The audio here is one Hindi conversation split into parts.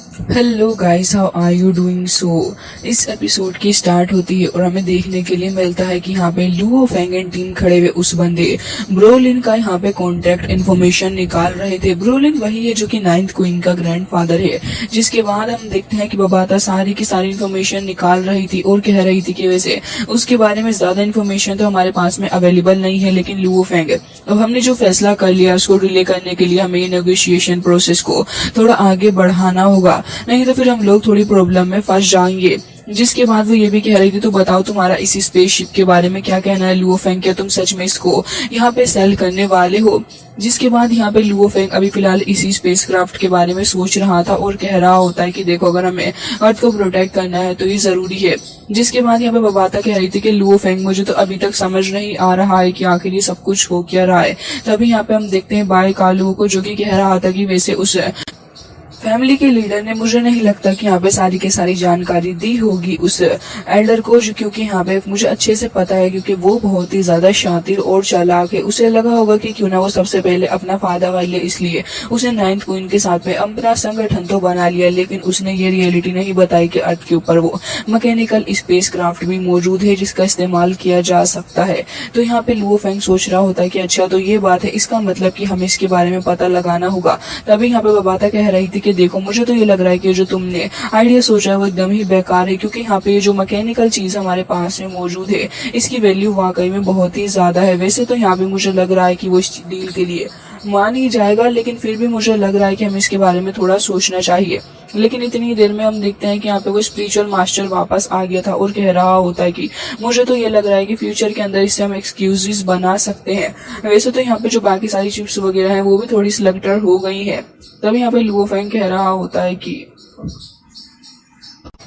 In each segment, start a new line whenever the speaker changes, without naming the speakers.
Hello guys, how are you doing? इस एपिसोड की स्टार्ट होती है और हमें देखने के लिए मिलता है कि यहाँ पे लुओ फेंग एंड टीम खड़े हुए उस बंदे ब्रोलिन का यहाँ पे कॉन्टैक्ट इन्फॉर्मेशन निकाल रहे थे। ब्रोलिन वही है जो कि 9th क्वीन का ग्रैंडफादर है। जिसके बाद हम देखते हैं कि बबाता सारी की सारी इन्फॉर्मेशन निकाल रही थी और कह रही थी कि वैसे उसके बारे में ज्यादा इन्फॉर्मेशन तो हमारे पास में अवेलेबल नहीं है, लेकिन लुओ फेंग अब हमने जो फैसला कर लिया उसको डिले करने के लिए हमें नेगोशिएशन प्रोसेस को थोड़ा आगे बढ़ाना होगा, नहीं तो फिर हम लोग थोड़ी प्रॉब्लम में फंस जाएंगे। जिसके बाद वो ये भी कह रही थी, तो बताओ तुम्हारा इस स्पेसशिप के बारे में क्या कहना है लुओ फेंग? क्या तुम सच में इसको यहाँ पे सेल करने वाले हो? जिसके बाद यहाँ पे लुओ फेंग अभी फिलहाल इसी स्पेसक्राफ्ट के बारे में सोच रहा था और कह रहा होता है कि देखो, अगर हमें अर्थ को प्रोटेक्ट करना है तो ये जरूरी है। जिसके बाद यहाँ पे बबाता कह रही थी कि लुओ फेंग मुझे तो अभी तक समझ नहीं आ रहा है कि आखिर ये सब कुछ हो क्या रहा है। तभी यहाँ पे हम देखते हैं बाय कालू को, जो कि कह रहा था कि वैसे उस फैमिली के लीडर ने, मुझे नहीं लगता कि यहाँ पे सारी की सारी जानकारी दी होगी उस एल्डर को, क्योंकि यहाँ पे मुझे अच्छे से पता है क्योंकि वो बहुत ही ज्यादा शातिर और चालाक है। उसे लगा होगा कि क्यों ना वो सबसे पहले अपना फायदा कर ले, इसलिए उसने 9th क्वीन के साथ में अपना संगठन तो बना लिया, लेकिन उसने ये रियलिटी नहीं बताई कि अर्थ के ऊपर वो मैकेनिकल स्पेसक्राफ्ट भी मौजूद है जिसका इस्तेमाल किया जा सकता है। तो यहाँ पे लुओ फेंग सोच रहा होता है कि अच्छा तो ये बात है, इसका मतलब कि हमें इसके बारे में पता लगाना होगा। तभी यहाँ पे बबाता कह रही थी कि देखो, मुझे तो ये लग रहा है कि जो तुमने आइडिया सोचा है वो एकदम ही बेकार है, क्योंकि यहाँ पे जो मैकेनिकल चीज हमारे पास में मौजूद है इसकी वैल्यू वाकई में बहुत ही ज्यादा है। वैसे तो यहाँ पे मुझे लग रहा है कि वो इस डील के लिए मान ही जाएगा, लेकिन फिर भी मुझे लग रहा है कि हमें इसके बारे में थोड़ा सोचना चाहिए। लेकिन इतनी देर में हम देखते हैं कि यहाँ पे वो स्पिरिचुअल मास्टर वापस आ गया था और कह रहा होता है कि मुझे तो ये लग रहा है कि फ्यूचर के अंदर इससे हम एक्सक्यूजेस बना सकते हैं। वैसे तो यहाँ पे जो बाकी सारी चिप्स वगैरह हैं वो भी थोड़ी सिलेक्टर हो गई है। तभी यहाँ पे लुओ फेंग कह रहा होता है कि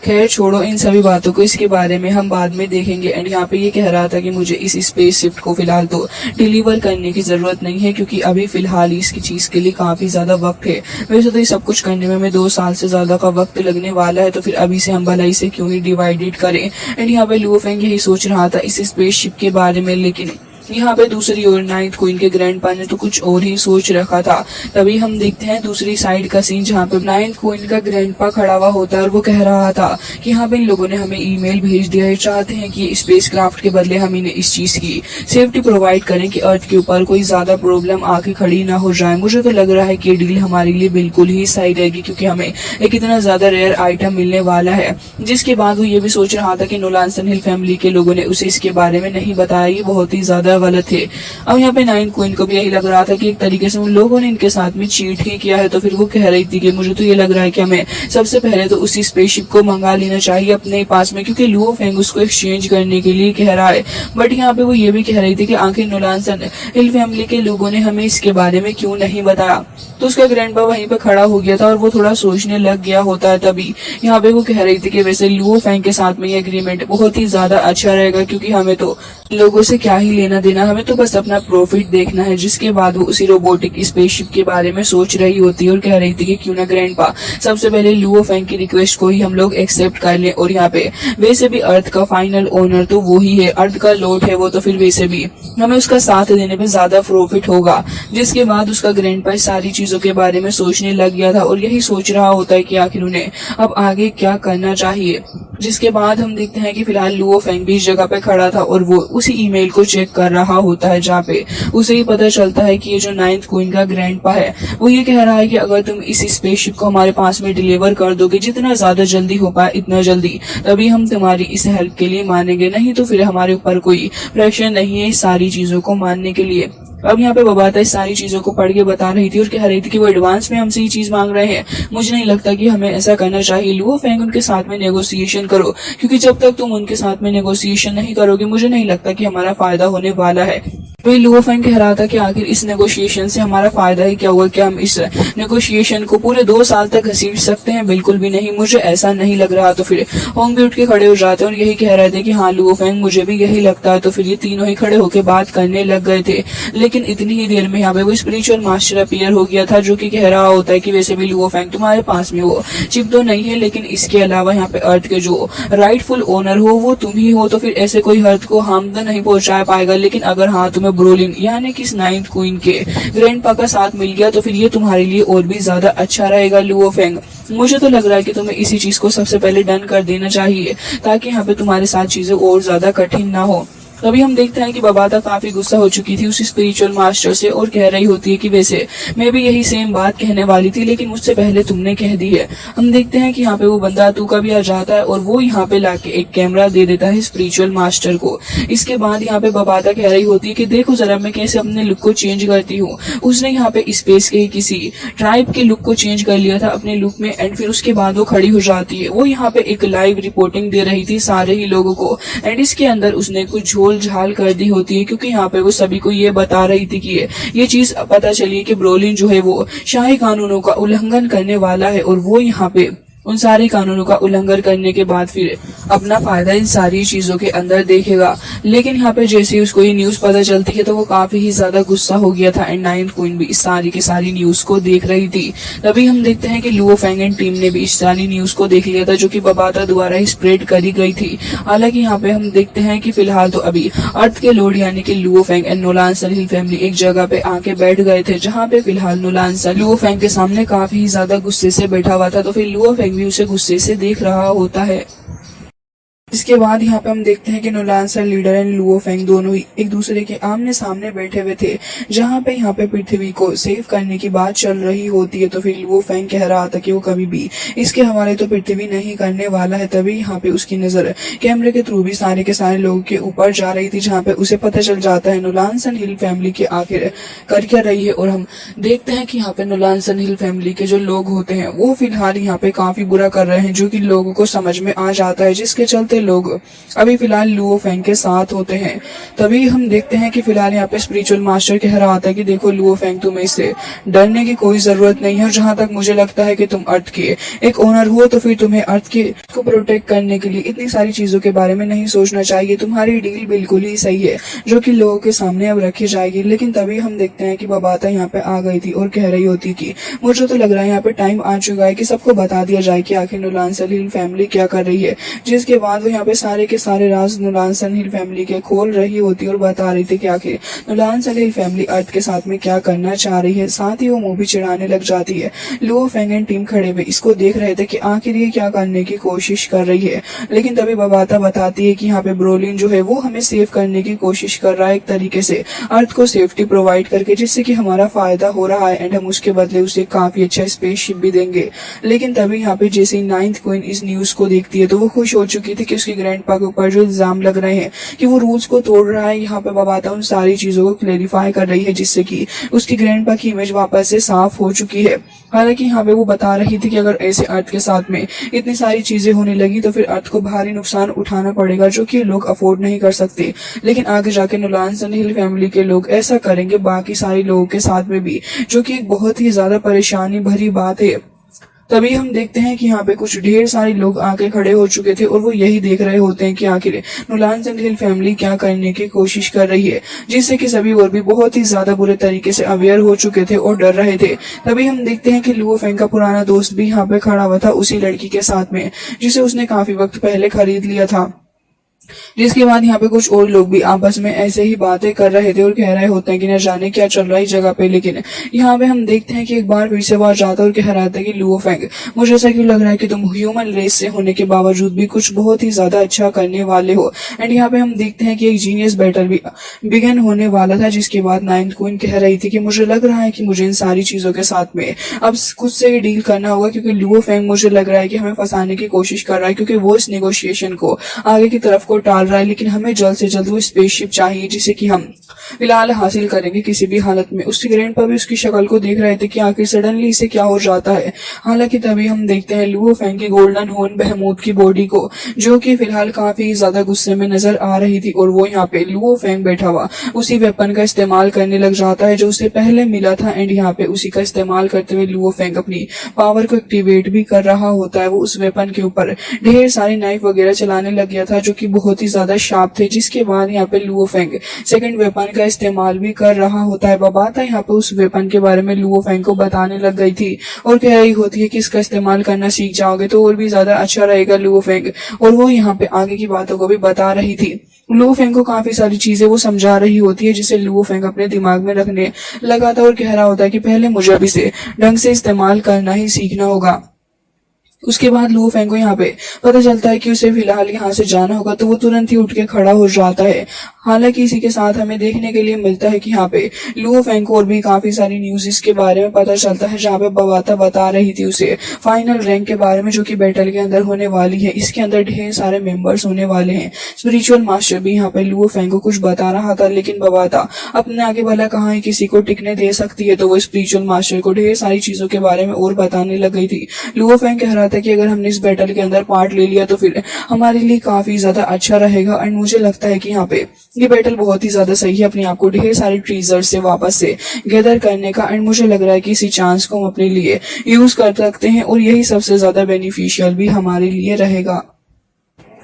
खैर छोड़ो इन सभी बातों को, इसके बारे में हम बाद में देखेंगे। एंड यहाँ पे ये कह रहा था कि मुझे इस स्पेस शिफ्ट को फिलहाल तो डिलीवर करने की जरूरत नहीं है, क्योंकि अभी फिलहाल इसकी चीज के लिए काफी ज्यादा वक्त है। वैसे तो ये सब कुछ करने में हमें 2 साल से ज्यादा का वक्त लगने वाला है, तो फिर अभी से हम भलाई से क्यों ही डिवाइडेड करें। एंड यहाँ पे लुओ फेंग यही सोच रहा था इस स्पेसशिप के बारे में, लेकिन यहाँ पे दूसरी ओर 9th क्वीन के ग्रैंडपा ने तो कुछ और ही सोच रखा था। तभी हम देखते हैं दूसरी साइड का सीन, जहाँ पे 9th क्वीन का ग्रैंडपा खड़ा हुआ होता है और वो कह रहा था कि यहाँ पे इन लोगों ने हमें ईमेल भेज दिया है, चाहते हैं कि स्पेसक्राफ्ट के बदले हम इन्हें इस चीज की सेफ्टी प्रोवाइड करें कि अर्थ के ऊपर कोई ज्यादा प्रॉब्लम आके खड़ी ना हो जाए। मुझे तो लग रहा है कि ये डील हमारे लिए बिल्कुल ही सही रहेगी, क्योंकि हमें एक इतना ज्यादा रेयर आइटम मिलने वाला है। जिसके बाद वो ये भी सोच रहा था कि नोलानसन हिल फैमिली के लोगों ने उसे इसके बारे में नहीं बताया, ये बहुत ही ज्यादा गलत है। अब यहाँ पे 9th क्वीन को भी यही लग रहा था कि एक तरीके से उन लोगों ने इनके साथ में चीट ही किया है। तो फिर वो कह रही थी कि मुझे तो ये लग रहा है कि हमें सबसे पहले तो उसी स्पेसशिप को मंगा लेना चाहिए अपने पास में, क्योंकि लुओ फेंग उसको एक्सचेंज करने के लिए कह रहा है। बट यहाँ पे वो ये भी कह रही थी कि आखिर नोलानसन हिल फैमिली के लोगों ने हमें इसके बारे में क्यों नहीं बताया। तो उसका ग्रैंडपा वहीं पे खड़ा हो गया था और वो थोड़ा सोचने लग गया होता है। तभी यहाँ पे वो कह रही थी कि वैसे लुओ फेंग के साथ में ये एग्रीमेंट बहुत ही ज्यादा अच्छा रहेगा, क्योंकि हमें तो लोगों से क्या ही लेना देना, हमें तो बस अपना प्रॉफिट देखना है। जिसके बाद वो उसी रोबोटिक स्पेसशिप के बारे में सोच रही होती है और कह रही थी कि क्यों ना ग्रैंडपा सबसे पहले लुओ फेंग की रिक्वेस्ट को ही हम लोग एक्सेप्ट कर लें। और यहाँ पे वैसे भी अर्थ का फाइनल ओनर तो वो ही है, अर्थ का लॉर्ड है वो, तो फिर वैसे भी हमें उसका साथ देने पे ज्यादा प्रॉफिट होगा। जिसके बाद उसका ग्रैंडपा सारी चीजों के बारे में सोचने लग गया था और यही सोच रहा होता है कि आखिर उन्हें अब आगे क्या करना चाहिए। जिसके बाद हम देखते हैं कि फिलहाल लुओ फेंग भी इस जगह पे खड़ा था और वो उसी ईमेल को चेक कर रहा होता है, जहाँ पे उसे ही पता चलता है कि ये जो 9th क्वीन का ग्रैंडपा है वो ये कह रहा है कि अगर तुम इस स्पेसशिप को हमारे पास में डिलीवर कर दोगे जितना ज्यादा जल्दी हो पाए इतना जल्दी, तभी हम तुम्हारी इस हेल्प के लिए मानेंगे, नहीं तो फिर हमारे ऊपर कोई प्रेशर नहीं है इस सारी चीजों को मानने के लिए। अब यहाँ पे बबाता इस सारी चीजों को पढ़ के बता रही थी और कह रही थी कि वो एडवांस में हमसे ये चीज मांग रहे हैं। मुझे नहीं लगता कि हमें ऐसा करना चाहिए। लुओ फेंग उनके साथ में नेगोशिएशन करो, क्योंकि जब तक तुम उनके साथ में नेगोशिएशन नहीं करोगे मुझे नहीं लगता कि हमारा फायदा होने वाला है। वही लुओ फेंग कह रहा था कि आखिर इस नेगोशिएशन से हमारा फायदा ही क्या हुआ? क्या हम इस नेगोशिएशन को पूरे 2 साल तक घसीट सकते हैं? बिल्कुल भी नहीं, मुझे ऐसा नहीं लग रहा। तो फिर होंग भी उठ के खड़े हो जाते हैं और यही कह रहे थे कि हाँ लुओ फेंग मुझे भी यही लगता है। तो फिर ये तीनों ही खड़े होकर बात करने लग गए थे, लेकिन इतनी ही देर में यहाँ पे वो स्पिरिचुअल मास्टर अपीयर हो गया था, जो कि कह रहा होता है कि वैसे भी लुओ फेंग तुम्हारे पास में वो चिप तो नहीं है, लेकिन इसके अलावा यहाँ पे अर्थ के जो राइटफुल ओनर हो वो तुम ही हो, तो फिर ऐसे कोई अर्थ को हार्म तो नहीं पहुंचा पाएगा। लेकिन अगर हाँ तुम्हें ब्रोलिन यानी कि इस नाइन्थ क्वीन के ग्रैंडपा का साथ मिल गया तो फिर ये तुम्हारे लिए और भी ज्यादा अच्छा रहेगा लुओ फेंग। मुझे तो लग रहा है कि तुम्हें इसी चीज को सबसे पहले डन कर देना चाहिए ताकि यहाँ पे तुम्हारे साथ चीजें और ज्यादा कठिन ना हो। तभी हम देखते हैं कि बबाता काफी गुस्सा हो चुकी थी उस स्पिरिचुअल मास्टर से और कह रही होती है कि वैसे मैं भी यही सेम बात कहने वाली थी लेकिन मुझसे पहले तुमने कह दी है। हम देखते हैं कि यहाँ पे वो बंदा तूका भी आ जाता है और वो यहाँ पे लाके एक कैमरा दे देता है स्पिरिचुअल मास्टर को। इसके बाद यहाँ पे बबाता कह रही होती है कि देखो जरा मैं कैसे अपने लुक को चेंज करती हूँ। उसने यहाँ पे स्पेस के किसी ट्राइब के लुक को चेंज कर लिया था अपने लुक में एंड फिर उसके बाद वो खड़ी हो जाती है। वो यहाँ पे एक लाइव रिपोर्टिंग दे रही थी सारे ही लोगों को एंड इसके अंदर उसने कुछ झोल झाल कर दी होती है क्योंकि यहाँ पे वो सभी को ये बता रही थी कि ये चीज पता चली है कि ब्रोलिन जो है वो शाही कानूनों का उल्लंघन करने वाला है और वो यहाँ पे उन सारे कानूनों का उल्लंघन करने के बाद फिर अपना फायदा इन सारी चीजों के अंदर देखेगा। लेकिन यहाँ पे जैसे ही उसको ये न्यूज पता चलती है तो वो काफी ही ज्यादा गुस्सा हो गया था एंड नाइन्थ क्वीन भी इस सारी की सारी न्यूज को देख रही थी। तभी हम देखते हैं कि लुओ फेंग एंड टीम ने भी इस सारी न्यूज को देख लिया था जो कि बबाता द्वारा ही स्प्रेड करी गई थी। हालांकि यहाँ पे हम देखते हैं कि फिलहाल तो अभी अर्थ के लॉर्ड यानी कि Luo Feng and Nolan Sunhill family एक जगह पे आके बैठ गए थे जहाँ पे फिलहाल नोलान सन लुओ फेंग के सामने काफी ही ज्यादा गुस्से से बैठा हुआ था तो फिर लुओ फेंग भी उसे गुस्से से देख रहा होता है। इसके बाद यहाँ पे हम देखते हैं कि Nolan son leader and Luo Feng दोनों ही एक दूसरे के आमने सामने बैठे हुए थे जहाँ पे यहाँ पे पृथ्वी को सेव करने की बात चल रही होती है। तो फिर लुओ फेंग कह रहा था कि वो कभी भी इसके हवाले तो पृथ्वी नहीं करने वाला है। तभी यहाँ पे उसकी नजर कैमरे के थ्रू भी सारे के सारे लोगों के ऊपर जा रही थी जहाँ पे उसे पता चल जाता है नोलान सन हिल फैमिली के आखिर कर क्या रही है। और हम देखते हैं कि यहाँ पे नोलान सन हिल फैमिली के जो लोग होते हैं वो फिलहाल यहाँ पे काफी बुरा कर रहे हैं जो कि लोगों को समझ में आ जाता है जिसके चलते लोग अभी फिलहाल लुओ फेंग के साथ होते हैं। तभी हम देखते हैं कि फिलहाल यहाँ पे स्पिरिचुअल मास्टर कह रहा था कि देखो लुओ फेंग तुम्हें इससे डरने की कोई जरूरत नहीं है और जहां तक मुझे लगता है कि तुम अर्थ के एक ओनर हो तो फिर तुम्हें अर्थ के को प्रोटेक्ट करने के लिए इतनी सारी चीजों के बारे में नहीं सोचना चाहिए। तुम्हारी डील बिल्कुल ही सही है जो कि लोगों के सामने अब रखी जाएगी। लेकिन तभी हम देखते हैं कि बबाता यहाँ पे आ गई थी और कह रही होती कि मुझे तो लग रहा है यहाँ पे टाइम आ चुका है कि सबको बता दिया जाए कि आखिर नोलान सन हिल फैमिली क्या कर रही है। जिसके बाद वो यहाँ पे सारे के सारे राज नोलान सन हिल फैमिली के खोल रही होती और बता रही थी कि आखिर नोलान सन हिल फैमिली अर्थ के साथ में क्या करना चाह रही है। साथ ही वो मुंह भी चिढ़ाने लग जाती है। लुओ फेंग एंड टीम खड़े हुए इसको देख रहे थे कि आखिर ये क्या करने की कोशिश कर रही है। लेकिन तभी बबाता बताती है कि यहाँ पे ब्रोलिन जो है वो हमें सेव करने की कोशिश कर रहा है एक तरीके से अर्थ को सेफ्टी प्रोवाइड करके जिससे कि हमारा फायदा हो रहा है एंड हम उसके बदले उसे काफी अच्छा स्पेसशिप भी देंगे। लेकिन तभी यहाँ पे जैसे ही नाइन्थ क्वीन इस न्यूज को देखती है तो वो खुश हो चुकी थी कि उसकी ग्रैंडपा के ऊपर जो इल्जाम लग रहे हैं कि वो रूल्स को तोड़ रहा है। यहाँ पे बबाता उन सारी चीजों को क्लेरिफाई कर रही है जिससे कि उसकी ग्रैंडपा की इमेज वापस से साफ हो चुकी है। हालांकि यहाँ पे वो बता रही थी कि अगर ऐसे अर्थ के साथ में इतनी सारी चीजें होने लगी तो फिर अर्थ को भारी नुकसान उठाना पड़ेगा जो कि लोग अफोर्ड नहीं कर सकते। लेकिन आगे जाके नोलान सन हिल फैमिली के लोग ऐसा करेंगे बाकी सारे लोगों के साथ में भी जो कि एक बहुत ही ज्यादा परेशानी भरी बात है। तभी हम देखते हैं कि यहाँ पे कुछ ढेर सारे लोग आके खड़े हो चुके थे और वो यही देख रहे होते हैं कि आखिर नोलान सन हिल फैमिली क्या करने की कोशिश कर रही है जिससे कि सभी और भी बहुत ही ज्यादा बुरे तरीके से अवेयर हो चुके थे और डर रहे थे। तभी हम देखते हैं कि लुओ फेंग का पुराना दोस्त भी यहाँ पे खड़ा हुआ था उसी लड़की के साथ में जिसे उसने काफी वक्त पहले खरीद लिया था। जिसके बाद यहाँ पे कुछ और लोग भी आपस में ऐसे ही बातें कर रहे थे और कह रहे होते हैं कि न जाने क्या चल रहा है इस जगह पे। लेकिन यहाँ पे हम देखते हैं कि एक बार फिर से वो जाता और कह रहा था कि लुओ फेंग मुझे ऐसा क्यों लग रहा है कि तुम ह्यूमन रेस से होने के बावजूद भी कुछ बहुत ही ज्यादा अच्छा करने वाले हो। एंड यहाँ पे हम देखते हैं कि एक जीनियस बैटल भी बिगन होने वाला था जिसके बाद नाइन्थ क्वीन कह रही थी कि मुझे लग रहा है कि मुझे इन सारी चीजों के साथ में अब खुद से ही डील करना होगा क्योंकि लुओ फेंग मुझे लग रहा है कि हमें फंसाने की कोशिश कर रहा है क्योंकि वो इस नेगोशिएशन को आगे की तरफ को टाल रहा है। लेकिन हमें जल्द से जल्द वो स्पेसशिप चाहिए जिसे कि हम फिलहाल हासिल करेंगे किसी भी हालत में। उसकी ग्रैंडपा भी उसकी शक्ल को देख रहे थे कि आखिर सडनली इसे क्या हो जाता है। हालांकि तभी हम देखते हैं लुओ फेंग की गोल्डन हॉर्न बहमूद की बॉडी को जो कि फिलहाल काफी ज्यादा गुस्से में नजर आ रही थी और वो यहाँ पे लुओ फेंग बैठा हुआ उसी वेपन का इस्तेमाल करने लग जाता है जो उसे पहले मिला था। एंड यहाँ पे उसी का इस्तेमाल करते हुए लुओ फेंग अपनी पावर को एक्टिवेट भी कर रहा होता है। वो उस वेपन के ऊपर ढेर सारी नाइफ वगैरह चलाने लग गया था जो कि बहुत ही ज्यादा शार्प थे, जिसके बाद यहाँ पे लुओ फेंग सेकंड वेपन का इस्तेमाल भी कर रहा होता है। बबाता यहाँ पे उस वेपन के बारे में लुओ फेंग को बताने लग गई थी और कह रही होती है कि इसका इस्तेमाल करना सीख जाओगे तो और भी ज्यादा अच्छा रहेगा लुओ फेंग, और वो यहाँ पे आगे की बातों को भी बता रही थी। लुओ फेंग को काफी सारी चीजें वो समझा रही होती है, जिसे लुओ फेंग अपने दिमाग में रखने लगा था और कह रहा होता है कि पहले मुझे अब इसे ढंग से इस्तेमाल करना ही सीखना होगा। उसके बाद लुओ फेंग को यहाँ पे पता चलता है कि उसे फिलहाल यहाँ से जाना होगा, तो वो तुरंत ही उठ के खड़ा हो जाता है। हालांकि इसी के साथ हमें देखने के लिए मिलता है कि यहाँ पे लुओ फेंग को और भी काफी सारी न्यूज इसके बारे में पता चलता है, जहाँ पे बबाता बता रही थी उसे फाइनल रैंक के बारे में, जो कि बैटल के अंदर होने वाली है। इसके अंदर ढेर सारे मेंबर्स होने वाले हैं। स्पिरिचुअल मास्टर भी यहाँ पे लुओ फेंग को कुछ बता रहा था, लेकिन बबाता अपने आगे भला कहाँ ही किसी को टिकने दे सकती है, तो वो स्पिरिचुअल मास्टर को ढेर सारी चीजों के बारे में और बताने लग गई थी। लुओ फेंग कह रहा था कि अगर हमने इस बैटल के अंदर पार्ट ले लिया तो फिर हमारे लिए काफी ज्यादा अच्छा रहेगा, एंड मुझे लगता है कि यहाँ पे ये बैटल बहुत ही ज्यादा सही है अपने आप को ढेर सारे ट्रीजर से वापस से गैदर करने का, एंड मुझे लग रहा है कि इसी चांस को हम अपने लिए यूज कर सकते हैं और यही सबसे ज्यादा बेनिफिशियल भी हमारे लिए रहेगा।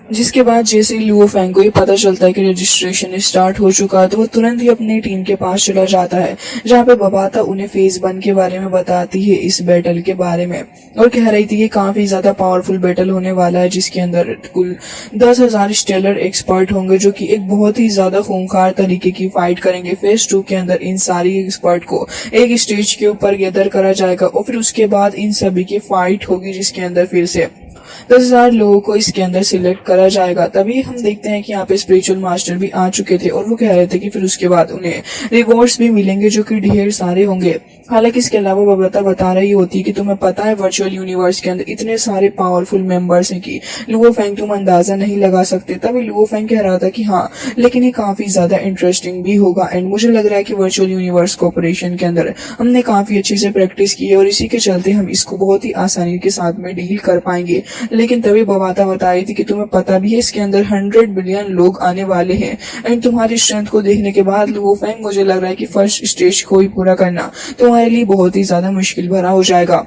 जिसके बाद जैसे ही लुओ फेंग को ये पता चलता है कि रजिस्ट्रेशन स्टार्ट हो चुका है, तो वो तुरंत ही अपनी टीम के पास चला जाता है, जहाँ पे बबाता उन्हें फेज 1 के बारे में बताती है इस बैटल के बारे में, और कह रही थी कि काफी ज्यादा पावरफुल बैटल होने वाला है, जिसके अंदर कुल 10,000 स्टेलर एक्सपर्ट होंगे, जो कि एक बहुत ही ज्यादा खूंखार तरीके की फाइट करेंगे। फेज 2 के अंदर इन सारी एक्सपर्ट को एक स्टेज के ऊपर गैदर करा जाएगा और फिर उसके बाद इन सभी की फाइट होगी, जिसके अंदर फिर से 10,000 लोगों को इसके अंदर सिलेक्ट करा जाएगा। तभी हम देखते हैं कि यहाँ पे स्पिरिचुअल मास्टर भी आ चुके थे और वो कह रहे थे कि फिर उसके बाद उन्हें रिवॉर्ड्स भी मिलेंगे, जो कि ढेर सारे होंगे। हालांकि इसके अलावा बबाता बता रही होती है कि तुम्हें पता है वर्चुअल यूनिवर्स के अंदर इतने सारे पावरफुल मेंबर्स हैं कि लुओ फेंग तुम अंदाजा नहीं लगा सकते। तभी लुओ फेंग कह रहा था कि हाँ, लेकिन ये काफी ज्यादा इंटरेस्टिंग भी होगा, एंड मुझे लग रहा है कि वर्चुअल यूनिवर्स कॉर्पोरेशन के अंदर हमने काफी अच्छे से प्रैक्टिस की है और इसी के चलते हम इसको बहुत ही आसानी के साथ में डील कर पाएंगे। लेकिन तभी बबाता बता रही थी कि तुम्हें पता भी है इसके अंदर 100 बिलियन लोग आने वाले हैं, एंड तुम्हारी स्ट्रेंथ को देखने के बाद लुओ फेंग मुझे लग रहा है कि फर्स्ट स्टेज को ही पूरा करना तुम्हारे लिए बहुत ही ज्यादा मुश्किल भरा हो जाएगा।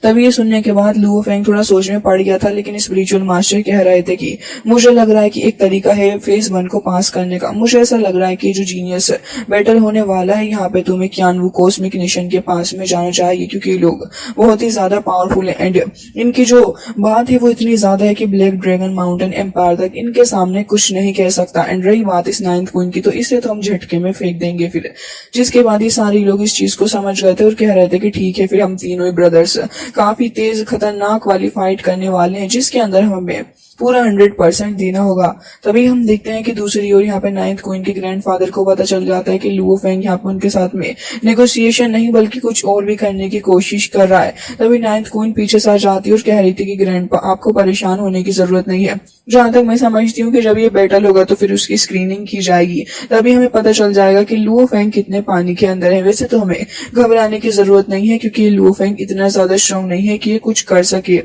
तभी ये सुनने के बाद लुओ फेंग थोड़ा सोच में पड़ गया था, लेकिन स्पिरिचुअल मास्टर कह रहे थे कि मुझे लग रहा है कि एक तरीका है फेज 1 को पास करने का। मुझे ऐसा लग रहा है कि जो जीनियस बैटल होने वाला है यहाँ पे तुम्हें क्यानवू कॉस्मिक नेशन के पास में जाना चाहिए, क्योंकि ये लोग बहुत ही ज्यादा पावरफुल है, एंड इनकी जो बात है वो इतनी ज्यादा है कि ब्लैक ड्रैगन माउंटेन एम्पायर तक इनके सामने कुछ नहीं कह सकता। एंड रही बात इस 9th क्वीन की, तो इसे तो हम झटके में फेंक देंगे फिर। जिसके बाद ये सारे लोग इस चीज को समझ गए थे और कह रहे थे कि ठीक है, फिर हम तीनों ही ब्रदर्स काफी तेज खतरनाक वाली फाइट करने वाले हैं, जिसके अंदर हमें पूरा 100% देना होगा। तभी हम देखते हैं कि दूसरी ओर यहाँ पे 9th क्वीन के ग्रैंडफादर को पता चल जाता है कि लुओ फेंग यहाँ पे उनके साथ में नेगोशिएशन नहीं बल्कि कुछ और भी करने की कोशिश कर रहा है। तभी 9th क्वीन पीछे से आ जाती है और कह रही थी कि ग्रैंडपा आपको परेशान होने की जरूरत नहीं है। जहां तक मैं समझती हूँ कि जब ये बैटल होगा तो फिर उसकी स्क्रीनिंग की जाएगी, तभी हमें पता चल जाएगा कि लुओ फेंग कितने पानी के अंदर है। वैसे तो हमें घबराने की जरूरत नहीं है, क्योंकि लुओ फेंग इतना ज्यादा स्ट्रांग नहीं है कि ये कुछ कर सके।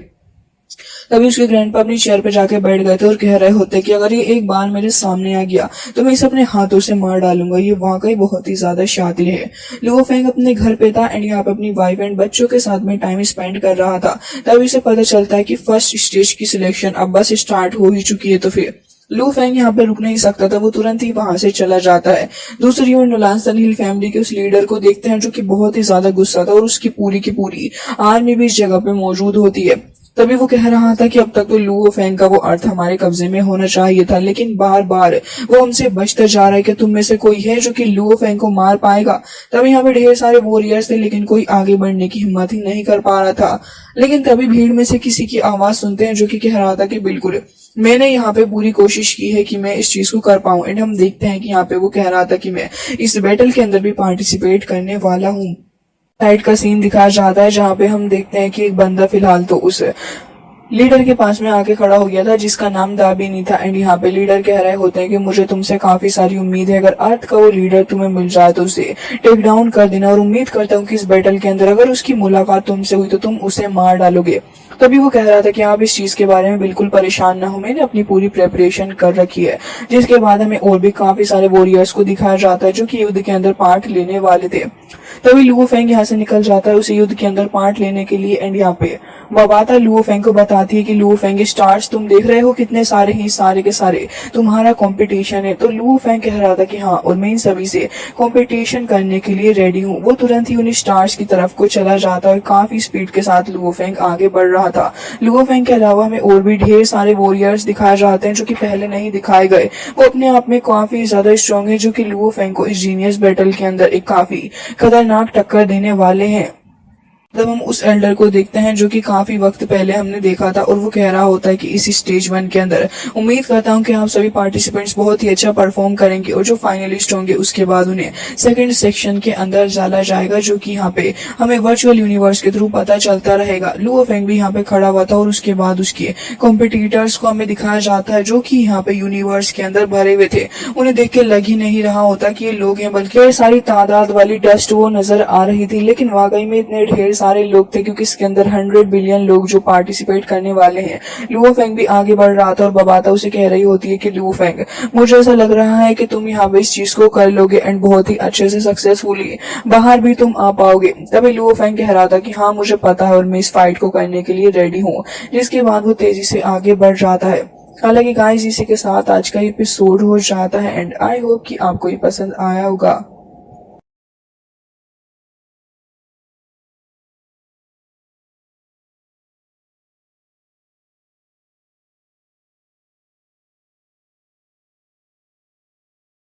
तभी उसके ग्रैंडपा अपनी चेयर पे जाके बैठ गए थे और कह रहे होते कि अगर ये एक बार मेरे सामने आ गया तो मैं इसे अपने हाथों से मार डालूंगा। ये वाकई बहुत ही ज्यादा शातिर है। लुओ फेंग अपने घर पे था एंड यहाँ पे अपनी वाइफ एंड बच्चों के साथ में टाइम स्पेंड कर रहा था। तभी उसे पता चलता है कि फर्स्ट स्टेज की सिलेक्शन अब बस स्टार्ट हो ही चुकी है। तो फिर लुओ फेंग यहाँ पे रुक नहीं सकता था, वो तुरंत ही वहां से चला जाता है। दूसरी ओर नोलान सनहिल फैमिली के उस लीडर को देखते हैं जो कि बहुत ही ज्यादा गुस्सा था और उसकी पूरी की पूरी आर्मी भी इस जगह पे मौजूद होती है। तभी वो कह रहा था कि अब तक तो लुओ फेंग का वो अर्थ हमारे कब्जे में होना चाहिए था, लेकिन बार बार वो हमसे बचता जा रहा है कि तुम में से कोई है जो कि लुओ फेंग को मार पाएगा। तभी यहाँ पे ढेर सारे वॉरियर्स थे, लेकिन कोई आगे बढ़ने की हिम्मत ही नहीं कर पा रहा था। लेकिन तभी भीड़ में से किसी की आवाज सुनते हैं जो कि कह रहा था कि बिल्कुल मैंने यहाँ पे पूरी कोशिश की है कि मैं इस चीज को कर पाऊं। एंड हम देखते हैं कि यहाँ पे वो कह रहा था कि मैं इस बैटल के अंदर भी पार्टिसिपेट करने वाला हूँ। साइड का सीन दिखाया जाता है जहाँ पे हम देखते हैं कि एक बंदा फिलहाल तो उस लीडर के पास में आके खड़ा हो गया था जिसका नाम दाबिनी था। एंड यहाँ पे लीडर कह रहे होते हैं कि मुझे तुमसे काफी सारी उम्मीद है, अगर अर्थ का वो लीडर तुम्हें मिल जाए तो उसे टेक डाउन कर देना, और उम्मीद करता हूँ कि इस बैटल के अंदर अगर उसकी मुलाकात तुमसे हुई तो तुम उसे मार डालोगे। तभी वो कह रहा था कि आप इस चीज के बारे में बिल्कुल परेशान ना हो, मैंने अपनी पूरी प्रेपरेशन कर रखी है। जिसके बाद हमें और भी काफी सारे वॉरियर्स को दिखाया जाता है जो कि युद्ध के अंदर पार्ट लेने वाले थे। तभी लुओ फेंग यहाँ से निकल जाता है उसे युद्ध के अंदर पार्ट लेने के लिए। एंड यहाँ पे बबाता लुओ फेंग को बता बताती है कि लुओ फेंग स्टार्स तुम देख रहे हो कितने सारे हैं, सारे के सारे तुम्हारा कंपटीशन है। तो लुओ फेंग कह रहा था कि हाँ, और मैं इन सभी से कंपटीशन करने के लिए रेडी हूँ। वो तुरंत ही उन स्टार्स की तरफ को चला जाता है और काफी स्पीड के साथ लुओ फेंग आगे बढ़ रहा था। लुओ फेंग के अलावा हमें और भी ढेर सारे वॉरियर्स दिखाए जाते हैं जो कि पहले नहीं दिखाए गए। वो अपने आप में काफी ज्यादा स्ट्रॉन्ग है, जो कि लुओ फेंग को इस जीनियस बैटल के अंदर एक काफी खतरनाक टक्कर देने वाले हैं। तब हम उस एल्डर को देखते हैं जो कि काफी वक्त पहले हमने देखा था, और वो कह रहा होता है कि इस स्टेज 1 के अंदर उम्मीद करता हूं कि आप सभी पार्टिसिपेंट्स बहुत ही अच्छा परफॉर्म करेंगे, और जो फाइनलिस्ट होंगे उसके बाद उन्हें सेकंड सेक्शन के अंदर डाला जाएगा, जो कि यहाँ पे हमें वर्चुअल यूनिवर्स के थ्रू पता चलता रहेगा। लुओ फेंग भी यहाँ पे खड़ा हुआ था और उसके बाद उसके कॉम्पिटिटर्स को हमें दिखाया जाता है जो कि यहाँ पे यूनिवर्स के अंदर भरे हुए थे। उन्हें देख के लग ही नहीं रहा होता कि ये लोग हैं, बल्कि सारी तादाद वाली डस्ट वो नजर आ रही थी। लेकिन वाकई में इतने ढेर सारे लोग थे, क्योंकि इसके अंदर 100 बिलियन लोग जो पार्टिसिपेट करने वाले हैं। लुओ फेंग भी आगे बढ़ रहा था और बबाता उसे कह रही होती है कि लुओ फेंग, मुझे ऐसा लग रहा है कि तुम यहाँ पे इस चीज को कर लोगे एंड बहुत ही अच्छे से सक्सेसफुली बाहर भी तुम आ पाओगे। तभी लुओ फेंग कह रहा था कि हाँ, मुझे पता है और मैं इस फाइट को करने के लिए रेडी हूँ। जिसके बाद वो तेजी से आगे बढ़ जाता है। हालांकि गाइस, इसी के साथ आज का एपिसोड हो जाता है एंड आई होप कि आपको ये पसंद आया होगा।